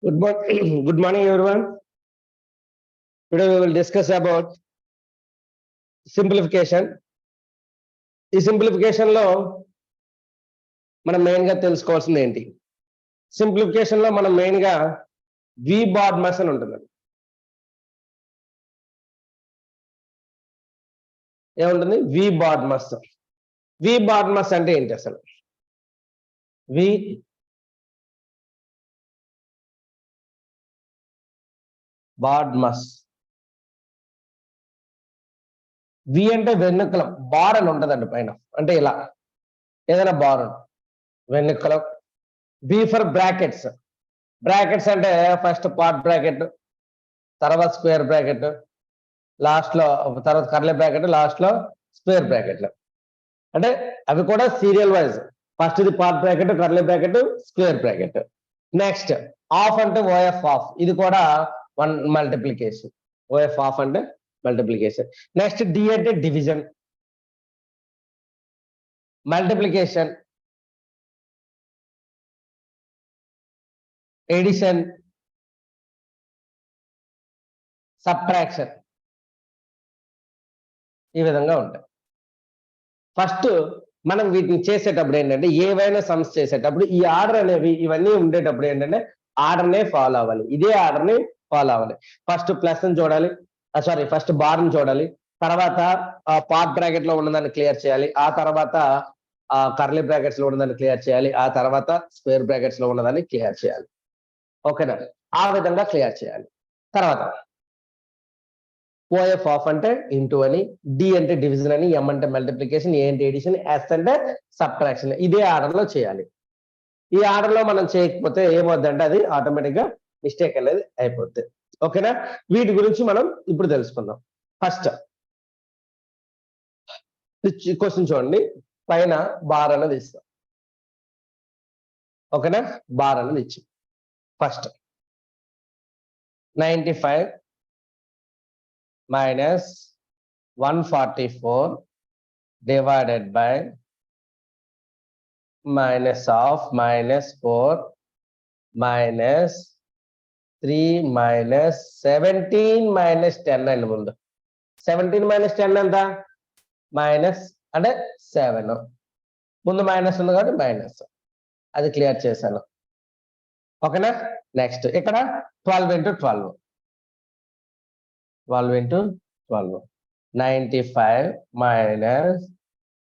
Good morning, everyone. Today we will discuss about simplification. ఈ simplification లో మనం main గా తెలుసుకోవాల్సింది ఏంటి? సింప్లిఫికేషన్ లో మనం మెయిన్ గా వి బాడ్ మస్ అని ఉంటుంది. ఏముంటుంది? వి బాడ్ మస్. వి బాడ్ మస్ అంటే ఏంటి అసలు? వి బాడ్ మస్. వి అంటే వెన్నుకలం, బార్ అని ఉంటుందండి పైన, అంటే ఇలా ఏదైనా బార్ వెన్నుకలం. B for brackets. బ్రాకెట్స్ అంటే ఫస్ట్ పార్ట్ బ్రాకెట్, తర్వాత స్క్వేర్ బ్రాకెట్, లాస్ట్ లో తర్వాత కర్లీ బ్రాకెట్, లాస్ట్ లో స్క్వేర్ బ్రాకెట్. అంటే అవి కూడా సీరియల్ వైజ్. ఫస్ట్ ఇది part bracket, curly bracket, square bracket. Next of అంటే ఓఎఫ్ ఆఫ్, ఇది కూడా వన్ మల్టిప్లికేషన్. ఓఎఫ్ ఆఫ్ అంటే మల్టిప్లికేషన్. నెక్స్ట్ డి అంటే డివిజన్, మల్టిప్లికేషన్, ఎడిషన్, సబ్ట్రాక్షన్, ఈ విధంగా ఉంటాయి. ఫస్ట్ మనం వీటిని చేసేటప్పుడు ఏంటంటే, ఏవైనా సమ్స్ చేసేటప్పుడు ఈ ఆర్డర్ అనేవి ఇవన్నీ ఉండేటప్పుడు ఏంటంటే ఆర్డర్నే ఫాలో అవ్వాలి. ఇదే ఆర్డర్ని ఫాలో అవ్వాలి. ఫస్ట్ ప్లస్ ని చూడాలి, సారీ ఫస్ట్ బార్ ని చూడాలి, తర్వాత పార్ట్ బ్రాకెట్ లో ఉన్నదాన్ని క్లియర్ చేయాలి, ఆ తర్వాత కర్లీ బ్రాకెట్స్ లో ఉన్నదాన్ని క్లియర్ చేయాలి, ఆ తర్వాత స్క్వేర్ బ్రాకెట్స్ లో ఉన్నదాన్ని క్లియర్ చేయాలి. ఓకేనా? ఆ విధంగా క్లియర్ చేయాలి. తర్వాత ఓఎఫ్ ఆఫ్ అంటే ఇంటూ అని, డి అంటే డివిజన్ అని, ఎం అంటే మల్టిప్లికేషన్, ఏ అంటే ఎడిషన్, ఎస్ అంటే సబ్ట్రాక్షన్. ఇదే ఆర్డర్ లో చేయాలి. ఈ ఆర్డర్ లో మనం చేయకపోతే ఏమవుద్దంటే అది ఆటోమేటిక్ గా మిస్టేక్ అనేది అయిపోద్ది. ఓకేనా? వీటి గురించి మనం ఇప్పుడు తెలుసుకుందాం. ఫస్ట్ క్వశ్చన్ చూడండి, పైన బార్ అనేది ఇస్తాం. ఓకేనా? బార్ అనేది ఇచ్చి first 95 minus 144 divided by minus of minus 4 minus 3 minus 17 minus 10 అండి. ముందు 17 minus 10 ఎంత? మైనస్ అంటే 7. ముందు మైనస్ ఉంది కాబట్టి మైనస్, అది క్లియర్ చేశాను. ఓకేనా? నెక్స్ట్ ఇక్కడ 12 into 12 into 12 95 minus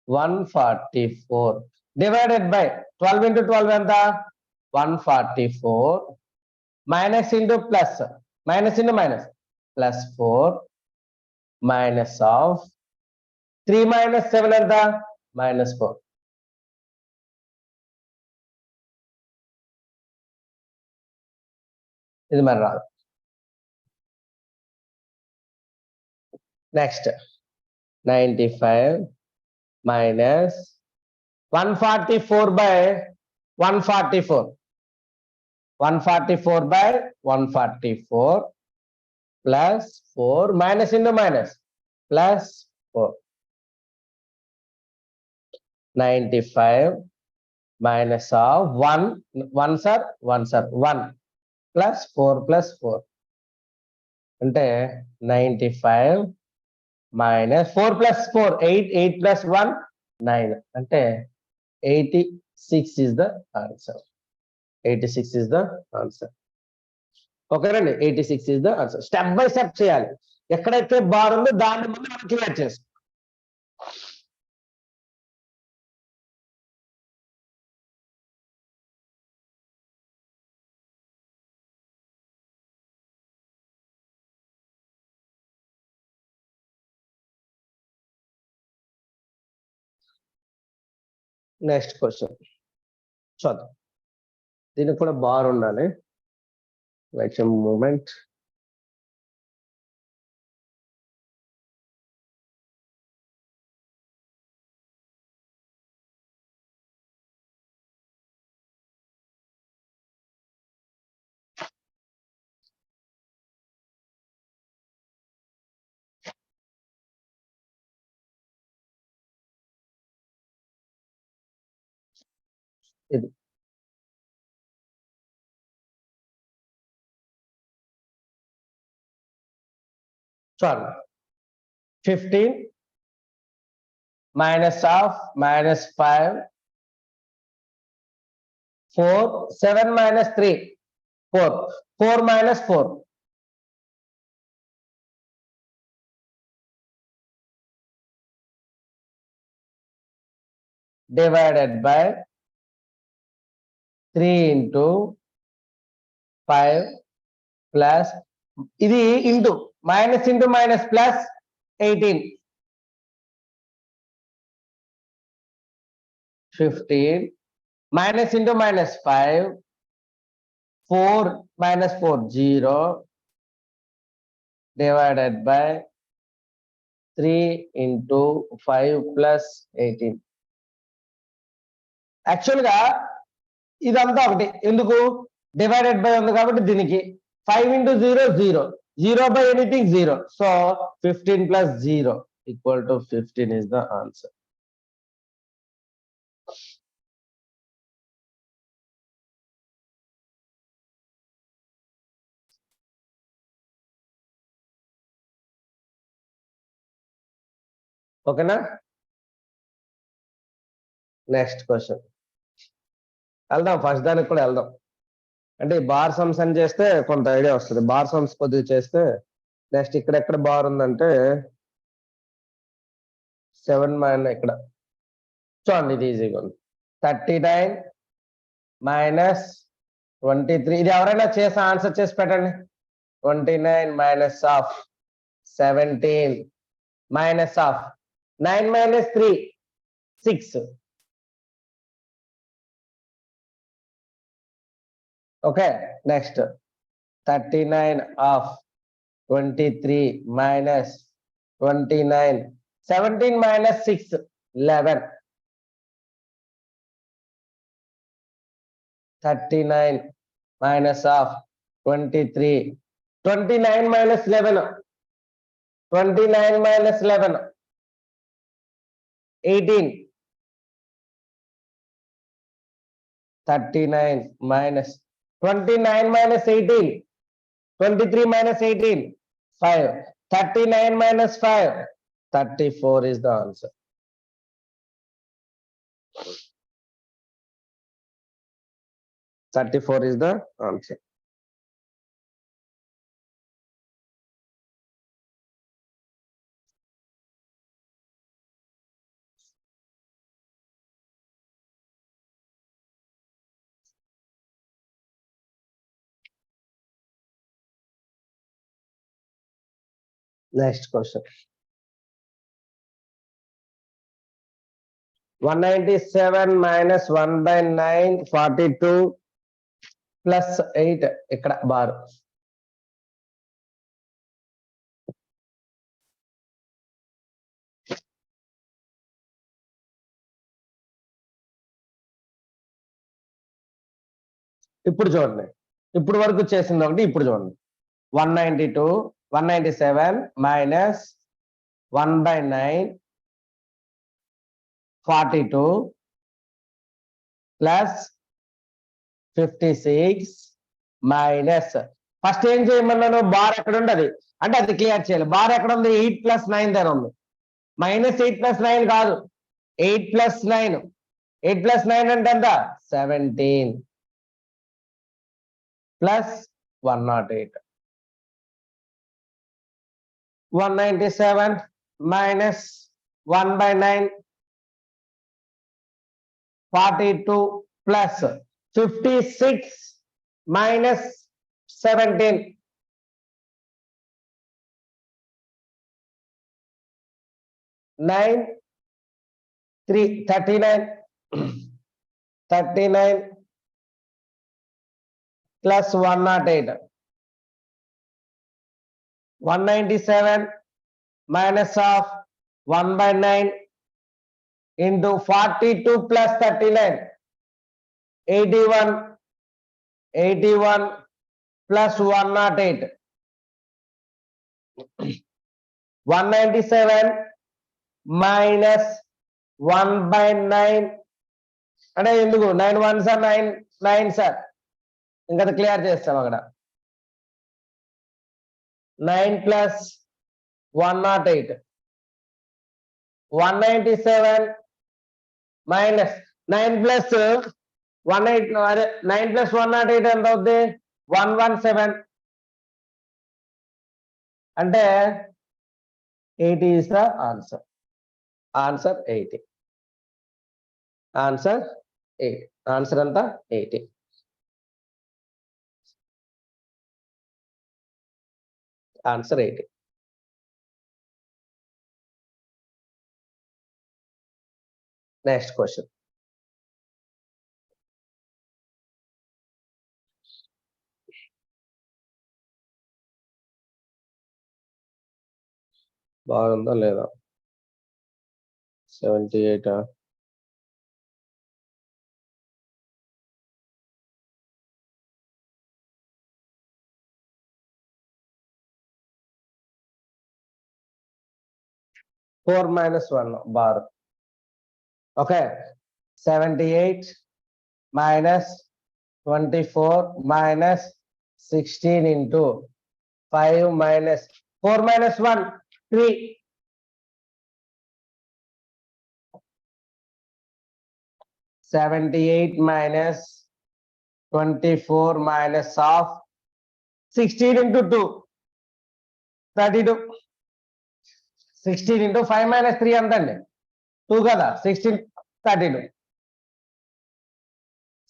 144 divided by 12 into 12 ఎంత? 144 minus into plus, minus into minus, plus 4 minus of 3 minus 7 ఎంత? minus 4. ఇది మరి రాదు. Next 95 minus 144 by 144, 144 by 144 plus 4 minus into minus, plus 4. 95 minus of 1, 1 sir 1 plus 4 plus 4 అంటే 95 minus 4 plus 4 8 plus 1 9 అంటే 86 is the answer. 86 is the answer. ఓకేనండి? 86 is the answer. Step by step చేయాలి. ఎక్కడైతే bar ఉందో దాన్ని ముందు మనం క్లియర్ చేస్తాం. నెక్స్ట్ క్వశ్చన్ చూద్దాం. దీనికి కూడా బార్ ఉండాలి. Wait a moment. ఇది చూడండి 15 minus of minus 5 4 7 minus 3 4 4 minus 4 divided by 3 into 5 plus ఇది into minus into minus plus 18 15 minus into minus 5 4 minus 4 0 divided by 3 into 5 plus 18 యాక్చువల్గా ఇదంతా ఒకటి ఎందుకు డివైడెడ్ బై ఉంది కాబట్టి దీనికి 5 into 0 0 0 by anything 0 so 15 plus 0 equal to 15 is the answer. ఓకేనా next question వెళ్దాం ఫస్ట్ దానికి కూడా వెళ్దాం అంటే బార్ సమ్స్ అని చేస్తే కొంత ఐడియా వస్తుంది బార్ సమ్స్ కొద్దిగా చేస్తే నెక్స్ట్ ఇక్కడ బార్ ఉందంటే 7 మైనస్ ఇక్కడ చూడండి ఇది ఈజీగా ఉంది 39 మైనస్ 23 ఇది ఎవరైనా చేసి ఆన్సర్ చేసి పెట్టండి 29 minus of 17 minus of 9 minus 3 6 okay next 39 of 23 minus 29 17 minus 6 11 39 minus of 23 29 minus 11 29 minus 11 18 39 minus 29 minus 18 23 minus 18 5 39 minus 5 34 is the answer. Thirty-four is the answer. Next question. 197 minus 1 by 9 42 plus 8 ఇక్కడ bar ఇప్పుడు చూడండి ఇప్పుడు వరకు చేసింది ఒకటి ఇప్పుడు చూడండి 192 197 minus 1 by 9 42 plus 56 minus first ఏం చేయమన్నాను బార్ ఎక్కడ ఉండదు అంటే అది క్లియర్ చేయాలి బార్ ఎక్కడ ఉంది 8 plus 9 దగ్గర ఉంది మైనస్ 8 plus 9 కాదు 8 plus 9 8 plus 9 అంటే ఎంత 17 plus 108 197 minus 1 by 9 42 plus 56 minus 17 9 3 39 39 plus 108 197 minus of 1 by 9 into 42 plus 39 81 81 plus 108 197 minus 1 by 9 అంటే ఎందుకు 9 1s are 9 9 సార్ ఇంకా క్లియర్ చేస్తాం అక్కడ 9 plus 108. 197 minus 9 plus 18, 9 plus 108 ఎంత అవుద్ది 117 అంటే 80 is the answer. Answer 80. Answer 80. Answer anta 80. Answer 80. Next question. బాగుందా లేదా 78 4 minus 1 bar. Okay, 78 minus 24 minus 16 into 5 minus 4 minus 1 3. 78 minus 24 minus of 16 into 2 32. 16 into 5 minus 3 అంతండి 2 కదా 16 32.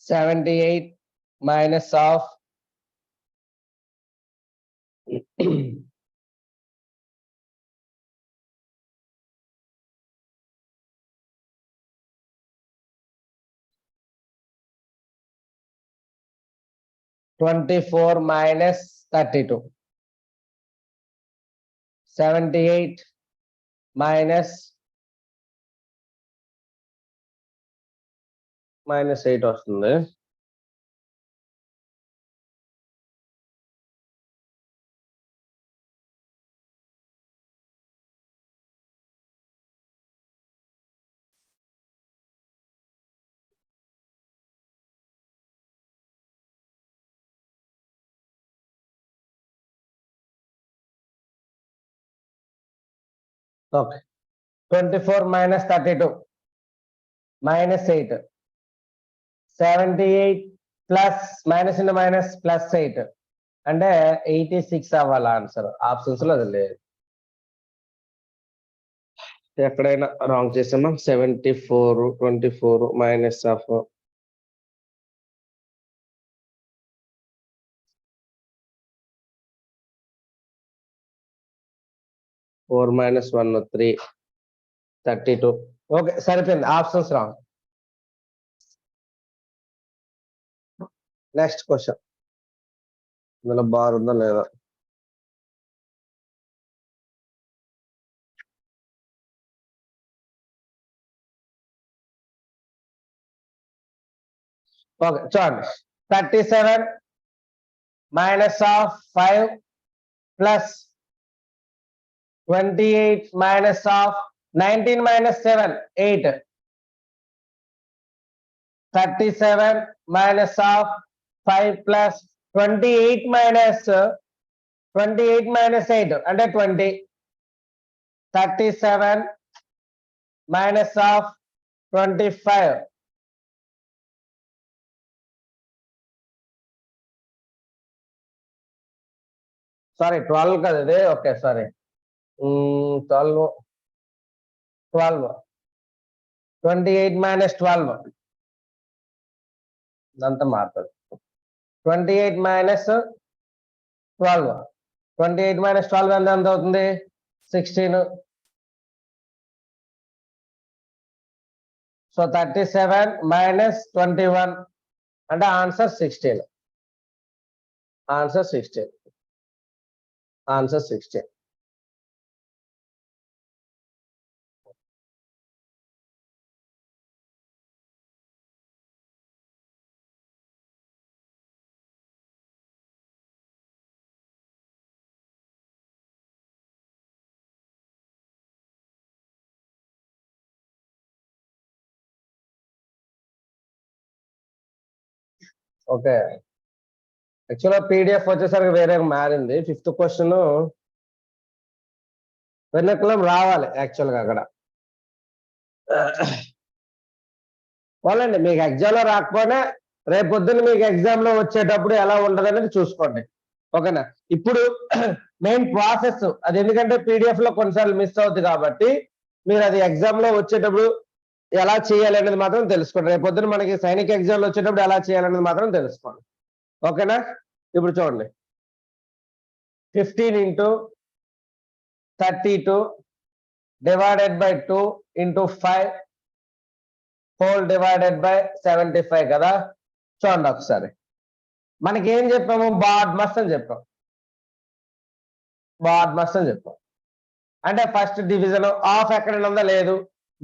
78 minus of 24 minus 32. 78 minus 8 వస్తుంది. Okay. 24 minus 32 minus 8. 78 plus minus into minus plus 8 అంటే 86 అవ్వాలి answer. Options లో అది లేదు. ఎక్కడైనా రాంగ్ చేసామా 74 24 మైనస్ ఆఫ్ 4 minus 1 3 32. ఓకే సరిపోయింది ఆప్షన్స్ రాంగ్. నెక్స్ట్ క్వశ్చన్ ఇందులో బార్ ఉందా లేదా ఓకే చూడండి 37 minus of 5 plus 28 minus of 19 minus 7 8. 37 minus of 5 plus 28 minus 8 అంటే 20. 37 minus of 25. సారీ 12 కదా ఇది. ఓకే సారీ 12 28 minus 12 ఇదంతా మారుతుంది. 28 minus 12 28 minus 12 ఎంత అవుతుంది 16. సో 37 minus 21 అంటే ఆన్సర్ 16. ఆన్సర్ 16. ఆన్సర్ 16. ఓకే యాక్చువల్గా పీడిఎఫ్ వచ్చేసరికి వేరే మారింది. 5th క్వశ్చన్ వెన్నెక్కలం రావాలి యాక్చువల్గా అక్కడ. వాళ్ళండి మీకు ఎగ్జామ్ లో రాకపోయినా రేపు పొద్దున్న మీకు ఎగ్జామ్ లో వచ్చేటప్పుడు ఎలా ఉండదు అనేది చూసుకోండి. ఓకేనా? ఇప్పుడు మెయిన్ ప్రాసెస్ అది, ఎందుకంటే పీడిఎఫ్ లో కొన్నిసార్లు మిస్ అవుతుంది కాబట్టి మీరు అది ఎగ్జామ్ లో వచ్చేటప్పుడు ఎలా చేయాలి అనేది మాత్రం తెలుసుకోండి. రేపు పొద్దున మనకి సైనిక్ ఎగ్జామ్ లో వచ్చేటప్పుడు ఎలా చేయాలనేది మాత్రం తెలుసుకోండి. ఓకేనా? ఇప్పుడు చూడండి, 15 into 32 divided by 2 into 5 whole divided by 75 కదా. చూడండి ఒకసారి, మనకి ఏం చెప్పాము, బాడ్మస్ అని చెప్పాం. బాడ్మస్ అని చెప్పాం అంటే ఫస్ట్ డివిజన్ ఆఫ్ ఎక్కడ ఉందా, లేదు.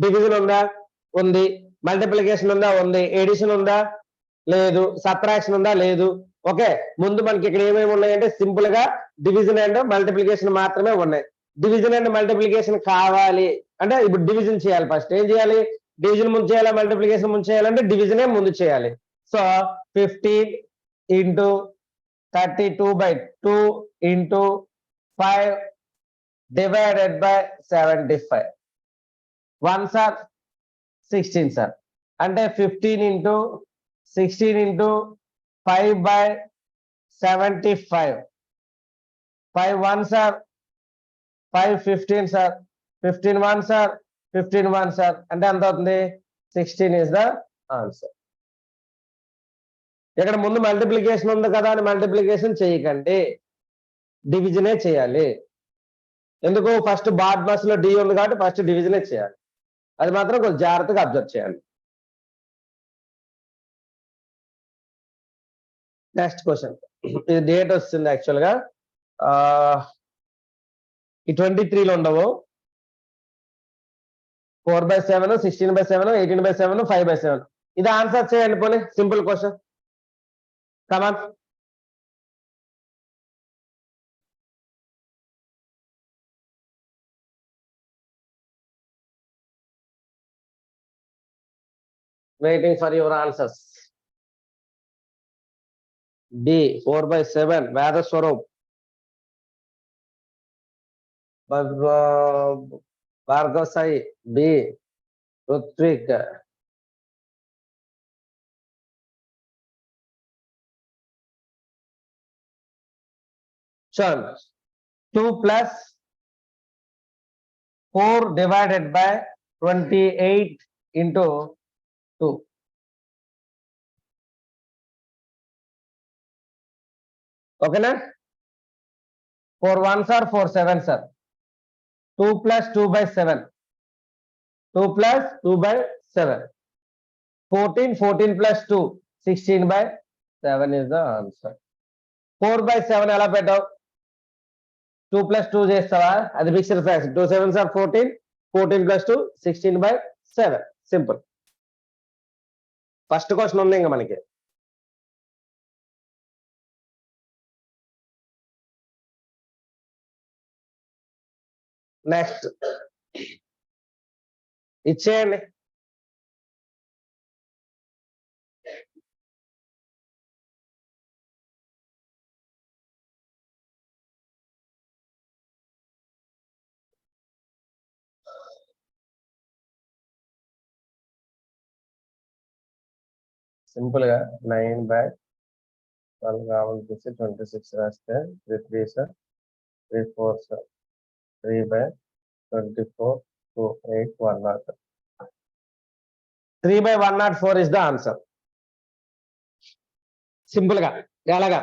డివిజన్ ఉందా, ఉంది. మల్టిప్లికేషన్ ఉందా, ఉంది. ఎడిషన్ ఉందా, లేదు. సబ్ట్రాక్షన్ ఉందా, లేదు. ఓకే, ముందు మనకి ఇక్కడ ఏమేమి ఉన్నాయంటే సింపుల్ గా డివిజన్ అండ్ మల్టిప్లికేషన్ మాత్రమే ఉన్నాయి. డివిజన్ అండ్ మల్టిప్లికేషన్ కావాలి అంటే ఇప్పుడు డివిజన్ చేయాలి. ఫస్ట్ ఏం చేయాలి, డివిజన్ ముందు చేయాలా, మల్టిప్లికేషన్ ముందు చేయాలంటే డివిజనే ముందు చేయాలి. So 15 into 32/2 into 5 divided by 75. 1 sir 16 sir అంటే 15 into 16 into 5/75. 5 1 sir 5 15 sir 15 1 sir 15 1 sir అంటే ఎంత అవుతుంది, 16 is the answer. ఇక్కడ ముందు మల్టిప్లికేషన్ ఉంది కదా అని మల్టిప్లికేషన్ చేయకండి, డివిజనే చేయాలి. ఎందుకు, ఫస్ట్ బాడ్మస్ లో డి ఉంది కాబట్టి ఫస్ట్ డివిజనే చేయాలి. అది మాత్రం కొంచెం జాగ్రత్తగా అబ్జర్వ్ చేయాలి. నెక్స్ట్ క్వశ్చన్, ఇది డేట్ వస్తుంది యాక్చువల్ గా ఈ 23లో ఉండవు. 4/7 16/7 18/7 5/7. ఇది ఆన్సర్ చేయండి పోనీ, simple question. Come on, waiting for your answers. D 4/7 Veda Swarup, Bhargav Sai, B Rutvik, Chan. 2 plus 4 divided by 28 into 2. ఓకేనా? 4 1s are 4 7s are 2 plus 2/7. 2 plus 2/7. 14 14 plus 2 16/7 is the answer. 4/7 ఎలా పెట్టావు, 2 plus 2 చేస్తావా, అది mixed fraction. 2 7s are 14, 14 plus 2 16/7. Simple. First question ఉంది ఇంకా మనకి. Next ఇచ్చేయండి. Simple గా 9/12 కావాలి చూసి 26 రాస్తే 3 3s 3 4s 3/24 2 8 100. 3/104 is the answer. Simple గా ఎలాగా,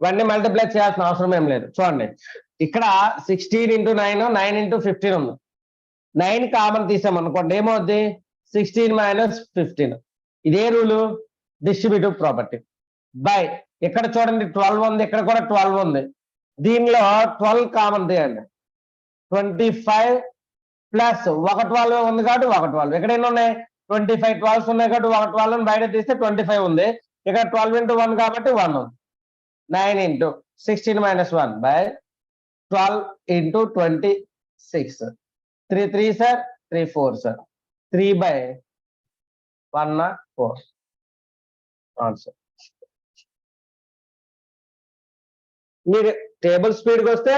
ఇవన్నీ మల్టిప్లై చేయాల్సిన అవసరం ఏం లేదు. చూడండి, ఇక్కడ 16 into 9 9 into 15 ఉంది. 9 కామన్ తీసాం అనుకోండి, ఏమవుద్ది, 16 minus 15. ఇదే రూలు, డిస్ట్రిబ్యూటివ్ ప్రాపర్టీ. బై ఇక్కడ చూడండి 12 ఉంది, ఇక్కడ కూడా 12 ఉంది. దీనిలో 12 కామన్ తీయండి. 25 ప్లస్ ఒక 12 ఉంది కాబట్టి ఒక 12. ఇక్కడ ఎన్ని ఉన్నాయి, 25 12s ఉన్నాయి కాబట్టి ఒక 12 బయట తీస్తే 25 ఉంది. ఇక్కడ 12 into 1 కాబట్టి 1 ఉంది. 9 into 16 minus 1 by 12 into 26. 3 3s are 3 4s are 3/104 answer. మీరు టేబుల్ స్పీడ్కి వస్తే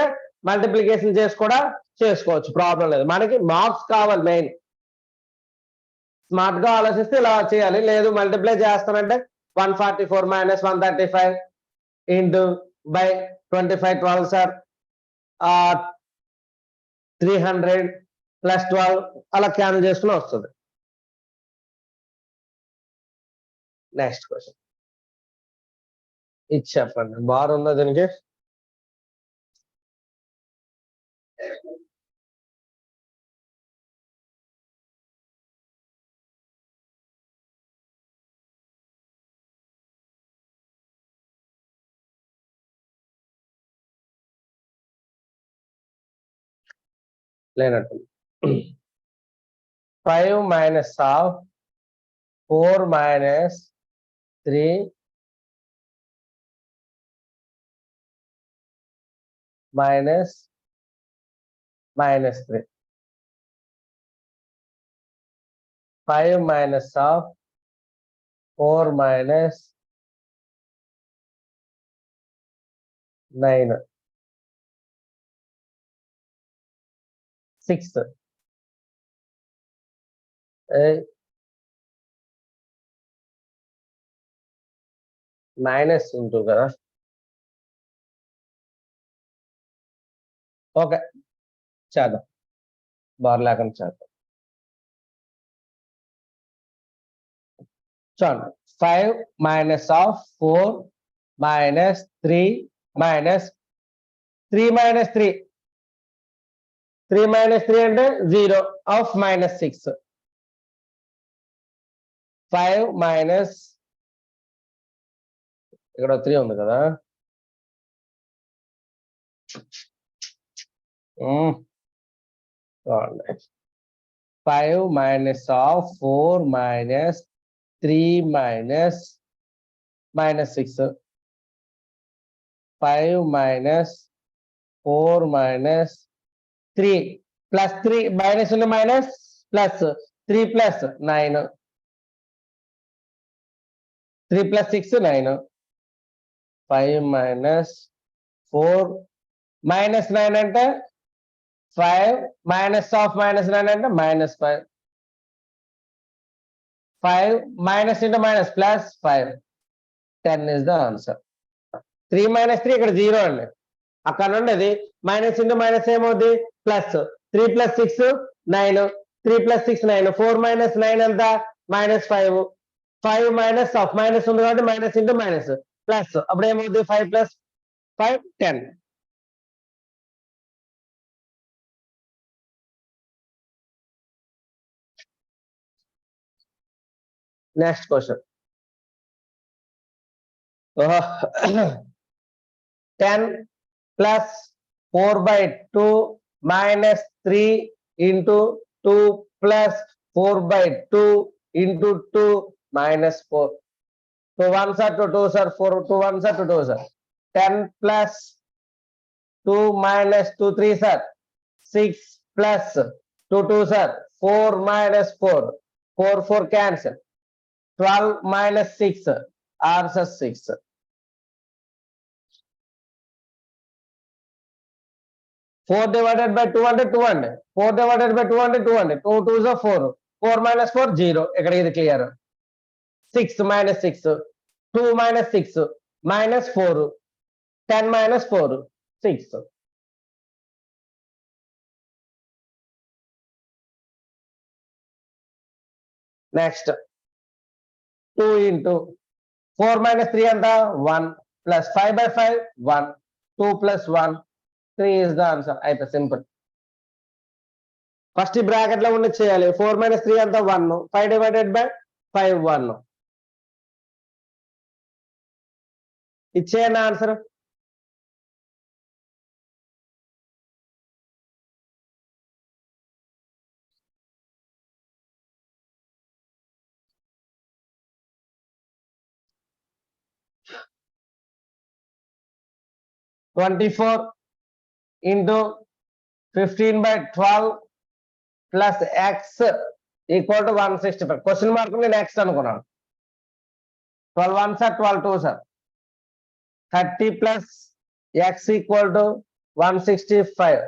మల్టిప్లికేషన్ చేసి కూడా చేసుకోవచ్చు, ప్రాబ్లం లేదు. మనకి మార్క్స్ కావాలి మెయిన్. స్మార్ట్ గా ఆలోచిస్తే ఇలా చేయాలి. లేదు మల్టిప్లై చేస్తానంటే 144 minus 135 into by 25 12 sir 300 plus 12 అలా క్యాన్సిల్ చేసుకుని వస్తుంది. నెక్స్ట్ క్వశ్చన్ ఇది చెప్పండి, బాగుందా దీనికి? లేనట్టు. 5 minus of 4 minus 3 minus 3. 5 minus of 4 minus 9 6 minus ఉంటుంది కదా. ఓకే చేద్దాం, బార్ లేకుండా చేద్దాం. చూడండి 5 minus of 4 minus 3 minus 3 minus 3 3 minus 3 అంటే 0 ఆఫ్ మైనస్ 6. 5 మైనస్ ఇక్కడ 3 ఉంది కదా. 5 minus of 4 minus 3 minus 6. 5 minus 4 minus 3 plus 3 minus ఉన్న minus plus 3 plus 9 3 plus 6 9. 5 minus 4 minus 9 అంటే 5 మైనస్ ఆఫ్ మైనస్ 9 అంటే minus 5. 5 minus into minus plus 5. 10 is the answer. 3 minus 3 ఇక్కడ 0 అండి. అక్కడ నుండి అది మైనస్ ఇంటూ మైనస్ ఏమవుతుంది ప్లస్ 3 ప్లస్ 6 9. 3 ప్లస్ 6 9. 4 మైనస్ 9 ఎంత మైనస్ 5. 5 మైనస్ ఆఫ్ మైనస్ ఉంది కాబట్టి మైనస్ ఇంటూ మైనస్ ప్లస్ అప్పుడు ఏమవుతుంది 5 plus 5 10. Next question 10 plus 4/2 minus 3 into 2 plus 4/2 into 2 minus 4. 2 1s are 2 2s are 4. 2 1s are 2 2s are 10 plus 2 minus 2 3s are 6 plus 2 2s are 4 minus 4. 4 4 cancel. 12 minus 6 are 6. 4 divided by 200 200. 4 divided by 200 200. 2 2s are 4. 4 minus 4 0. ఇక్కడ ఇది clear. 6 minus 6 2 minus 6 minus 4 10 minus 4 6. Next 2 into 4 minus 3 and the 1 plus 5 by 5 1. 2 plus 1 3 is the answer. అయితే simple. First bracket లో ఉండి చేయాలి. 4 minus 3 అంతా 1. 5 divided by 5 1. ఇచ్చేయండి answer. (24 into 15/12 plus x equal to 165). Question mark నేను x అనుకున్నాను. 12 1s are 12 2s are 30 plus x equal to 165.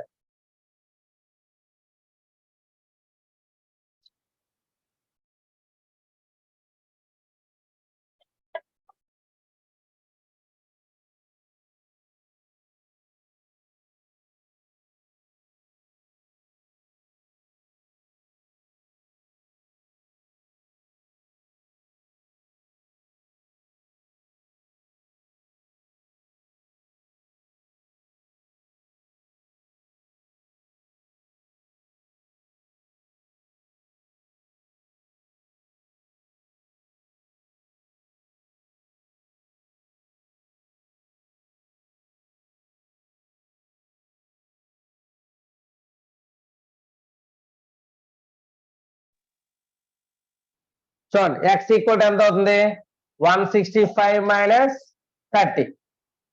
చూడండి x equal ఎంత అవుతుంది 165 minus 30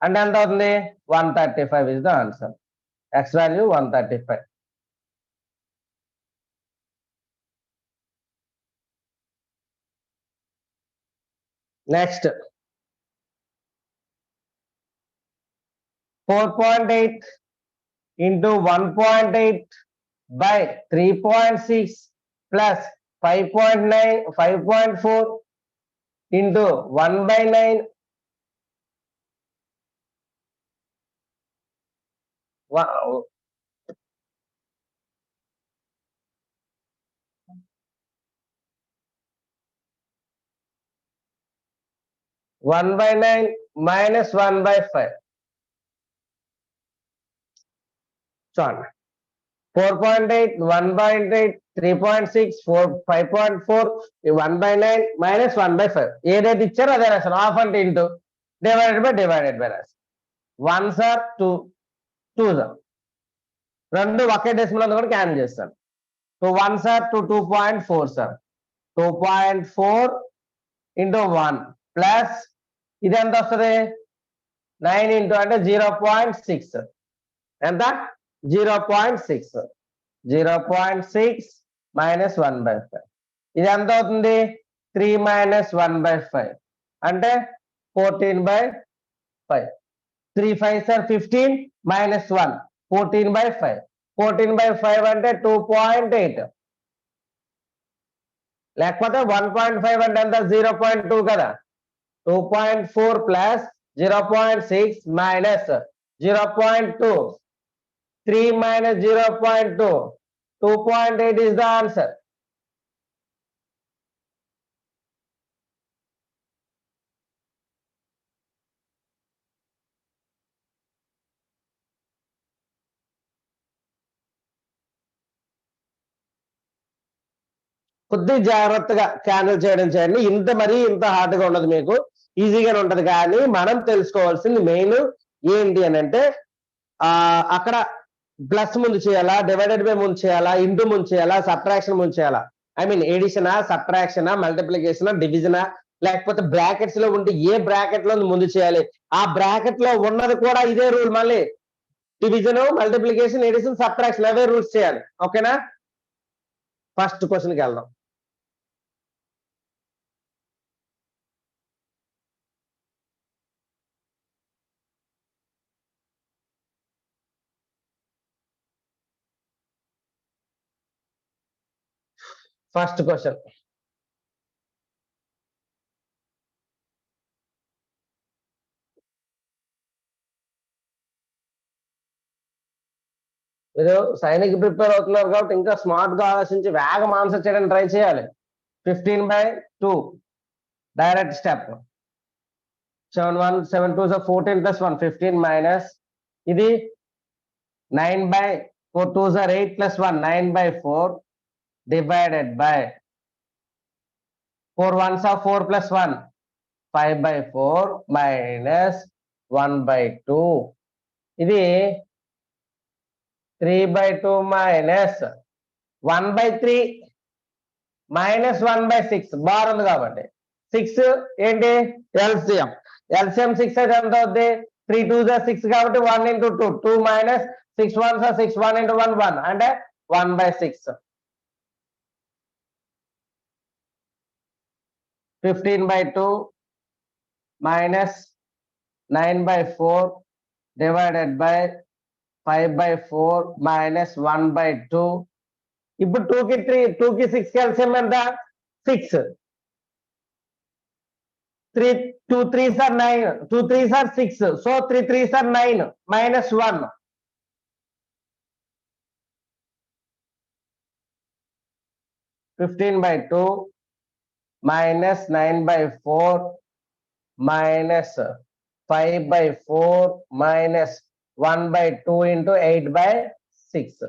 అంటే ఎంత అవుతుంది 135 is the answer. X value 135. Next 4.8 into 1.8 by 3.6 plus 5.9 5.4 into 1 by 9 1 by 9 minus 1 by 5. చూడండి 4.8 1.8 3.6 4 5.4 1 by 9 minus 1 by 5 ఏదైతే ఇచ్చారో అదే రాశాను హాఫ్ అంటే ఇంటూ డివైడెడ్ బై రాశాను 1 సార్ 2 2 సార్ రెండు ఒకే డెసిమల్ కూడా క్యాన్సిల్ చేస్తాను so 1 sir 2.4 sir 2.4 into 1 plus ఇది ఎంత వస్తుంది 9 ఇంటూ అంటే 0.6 ఎంత 0.6 0.6 minus 1 by 5 ఇది ఎంత అవుతుంది 3 minus 1 by 5 అంటే 14 by 5 3 5 are 15 minus 1 14 by 5 14 by 5 అంటే 2.8 లేకపోతే 1.5 అంటే ఎంత 0.2 కదా 2.4 plus 0.6 minus 0.2 3 minus 0.2 2.8 is the answer. కొద్ది జాగ్రత్తగా క్యాన్సిల్ చేయడం చేయండి ఇంత మరీ ఇంత హార్డ్గా ఉండదు మీకు ఈజీగానే ఉంటది కానీ మనం తెలుసుకోవాల్సింది మెయిన్ ఏంటి అని అంటే అక్కడ ప్లస్ ముందు చేయాలా డివైడెడ్ బై ముందు చేయాలా ఇంటూ ముందు చేయాలా సబ్ట్రాక్షన్ ముందు చేయాలా ఐ మీన్ ఎడిషనా సబ్ట్రాక్షనా మల్టిప్లికేషనా డివిజనా లేకపోతే బ్రాకెట్స్ లో ఉంటే ఏ బ్రాకెట్ లో ముందు చేయాలి ఆ బ్రాకెట్ లో ఉన్నది కూడా ఇదే రూల్ మళ్ళీ డివిజన్ మల్టిప్లికేషన్ ఎడిషన్ సబ్ట్రాక్షన్ అవే రూల్స్ చేయాలి ఓకేనా ఫస్ట్ క్వశ్చన్కి వెళ్దాం ఫస్ట్ క్వశ్చన్ మీరు సైనిక్ ప్రిపేర్ అవుతున్నారు కాబట్టి ఇంకా స్మార్ట్ గా ఆలోచించి వేగం ఆన్సర్ చేయడానికి ట్రై చేయాలి 15/2 డైరెక్ట్ స్టెప్ 7 2 14 plus 1 15 మైనస్ ఇది 9/4 2 8 plus 1 9/4 divided by 4 1 4 plus 1 5/4 minus 1/2 ఇది 3/2 minus 1/3 minus 1/6 బార్ ఉంది కాబట్టి 6 ఏంటి ఎల్సిఎం 6 అయితే ఎంత అవుద్ది 3 2 6 కాబట్టి 1 into 2 2 minus 6 1 6 1 into 1 1 అంటే 1/6 15/2 minus 9/4 divided by 5/4 minus 1/2 ఇప్పుడు 2 కి 6 ఎల్సిఎం ఎంత 6 3 2 3s are 9 2 3s are 6 so 3 3s are 9 minus 1 15/2 minus 9/4 minus 5/4 minus 1/2 into 8/6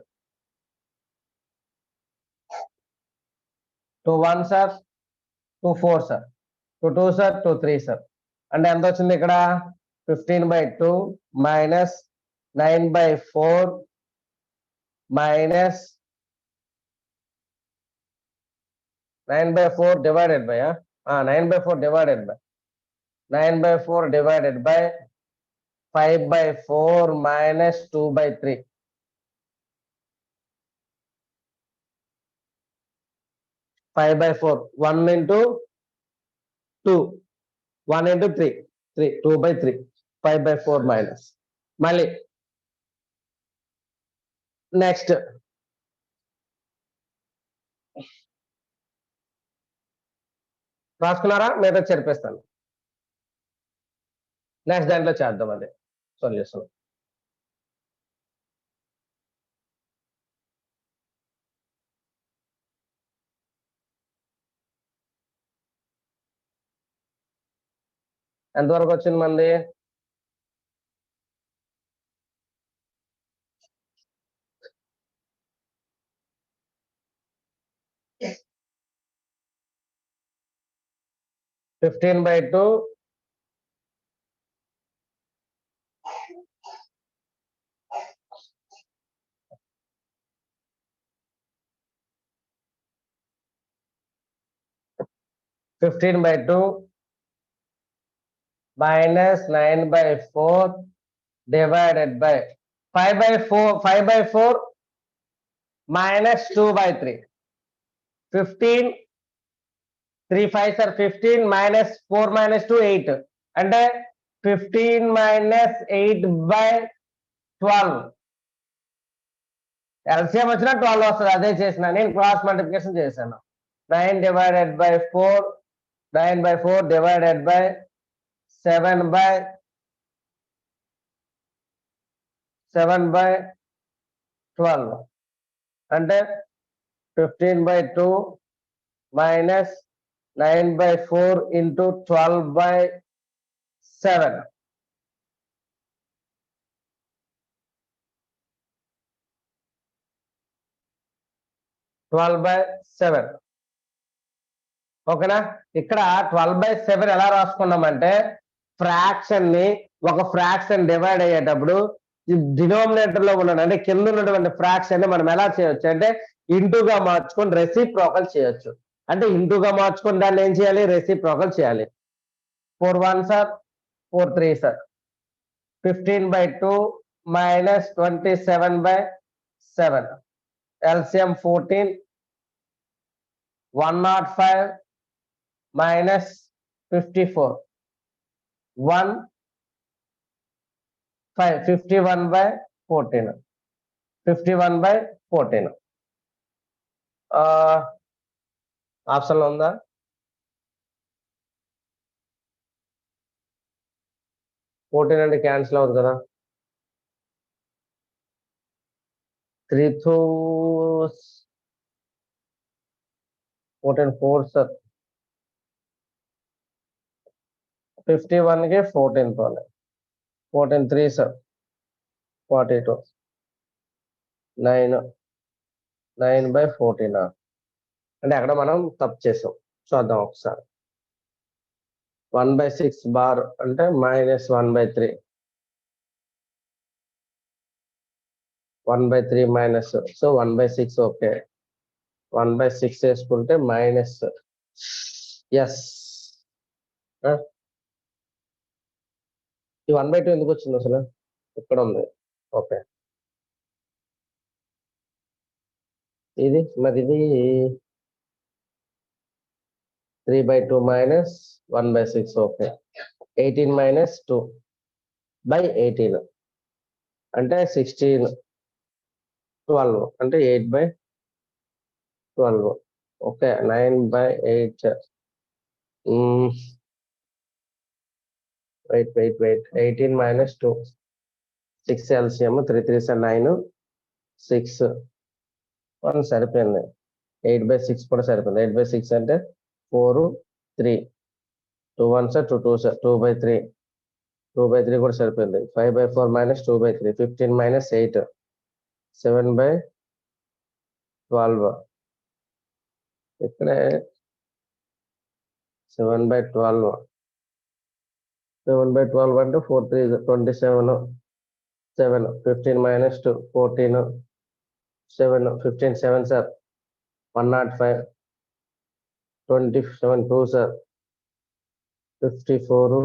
2 1s are 2 4s are 2 2s are 2 3s are అంటే ఎంత వచ్చింది ఇక్కడ 15/2 minus 9/4 minus 9/4 divided by 9/4 divided by 9/4 divided by 5/4 minus 2/3. 5/4. 1 into 2. 1 into 3. 3. 2/3. 5/4 minus. Mali. Next. రాసుకున్నారా? మీద చెరిపేస్తాను. Next దాంట్లో చేద్దాం అదే solution. ఎంతవరకు వచ్చింది మంది? Yes. 15/2 15/2 minus 9/4 divided by 5/4 minus 2/3. 15 3 5s are 15 minus 4 minus 2 8 అంటే 15 minus 8/12. ఎల్సిఎం వచ్చినా 12 వస్తుంది. అదే చేసిన నేను క్రాస్ మల్టిప్లికేషన్ చేశాను. 9 divided by 4 9/4 divided by 7/12 అంటే 15/2 minus 9/4 into 12/7. 12/7. ఓకేనా? ఇక్కడ 12/7 ఎలా రాసుకున్నామంటే ఫ్రాక్షన్ ని ఒక ఫ్రాక్షన్ డివైడ్ అయ్యేటప్పుడు డినోమినేటర్ లో ఉన్న అంటే కింద ఉన్నటువంటి ఫ్రాక్షన్ ని మనం ఎలా చేయొచ్చు అంటే ఇంటూగా మార్చుకొని రెసిప్రోకల్ చేయొచ్చు. అంటే ఇంటూగా మార్చుకొని దాన్ని ఏం చేయాలి? రెసిప్రోకల్ చేయాలి. 4 1s are 4 3s are 15/2 minus 27/7. LCM 14. 105 minus 54. 1 5 51/14. 51/14. Option ఉందా? ఫోర్టీన్ అంటే క్యాన్సిల్ అవుతుంది కదా. 3 2 14 4 సార్ 51 కి 14 తోనే 14 3 సార్ 42 9/14 అంటే అక్కడ మనం తప్పు చేసాం. చూద్దాం ఒకసారి. 1/6 బార్ అంటే -1/3 1/3 మైనస్ సో 1/6 ఓకే 1/6 వేసుకుంటే మైనస్ ఎస్ ఈ 1/2 ఎందుకు వచ్చింది అసలు? ఇక్కడ ఉంది. ఓకే ఇది మరి ఇది 3/2 minus 1/6 ఓకే 18 minus 2/18 అంటే 16 12 అంటే 8/12 okay 9/8 wait 18 minus 2 6 LCM 3 3s 9 6 1 సరిపోయింది. 8/6 కూడా సరిపోయింది. 8/6 అంటే 4 3 2 1s 2 2s 2/3 2/3 కూడా సరిపోయింది. 5/4 minus 2/3 15 minus 8 7/12 ఇక్కడే 7/12 అంటే 4 3 27 7 15 minus 2 14 7 15 7 సార్ 105 27 2 sir 54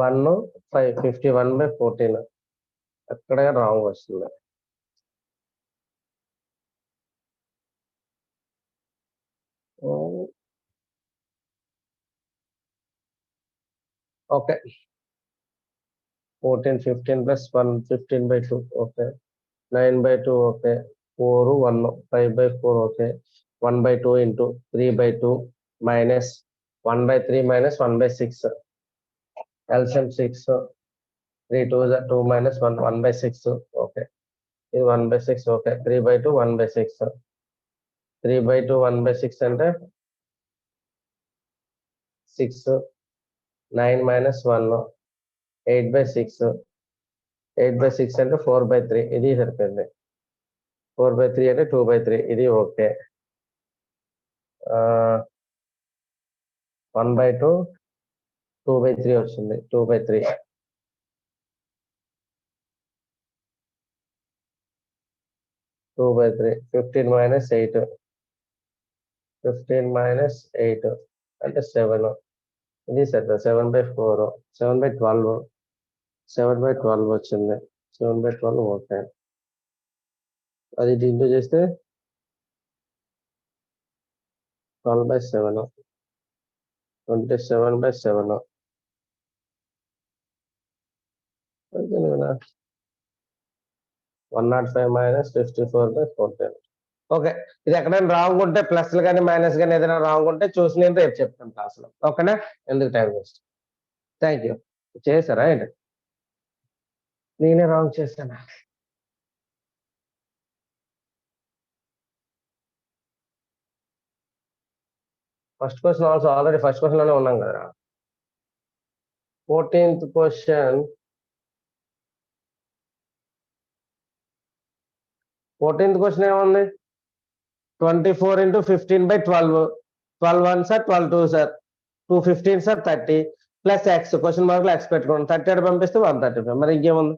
1 5 51/14 అక్కడే రాంగ్ వస్తుంది. Okay 14 15 plus 1 15/2 okay 9/2 okay 4 1 5/4 okay 1/2 into 3/2 minus 1/3 minus 1/6 LCM 6 3 2 2 minus 1 1/6 okay ఇది 1/6 ఓకే 3/2 1/6 3/2 1/6 అంటే 6 9 minus 1 8/6 8/6 అంటే 4/3 ఇది సరిపోయింది 4/3 అంటే 2/3 ఇది ఓకే 1/2 2/3 వచ్చింది 2/3 2/3 15 minus 8 15 minus 8 అంటే 7 ఇది సరిపోయింది 7/4 7/12 7/12 వచ్చింది 7/12 ఓకే అది ఇంటూ చేస్తే 12/7 27/7 105 minus 54/14 ఓకే ఇది ఎక్కడైనా రాంగ్ ఉంటే ప్లస్లు కానీ మైనస్ కానీ ఏదైనా రాంగ్ ఉంటే చూసి నేను రేపు చెప్తాను క్లాస్లో ఓకేనా ఎందుకు టైం వేస్ట్ థ్యాంక్ యూ చేశారా ఏంటి నేనే రాంగ్ చేశాను first question also already first question లోనే ఉన్నాం కదా 14th క్వశ్చన్ 14th క్వశ్చన్ ఏముంది 24 into 15/12 12 1 sir 12 2 sir 2 15 sir 30 plus X question mark లో ఎక్స్ పెట్టుకోండి 30 పంపిస్తే 135 మరి ఇంకేముంది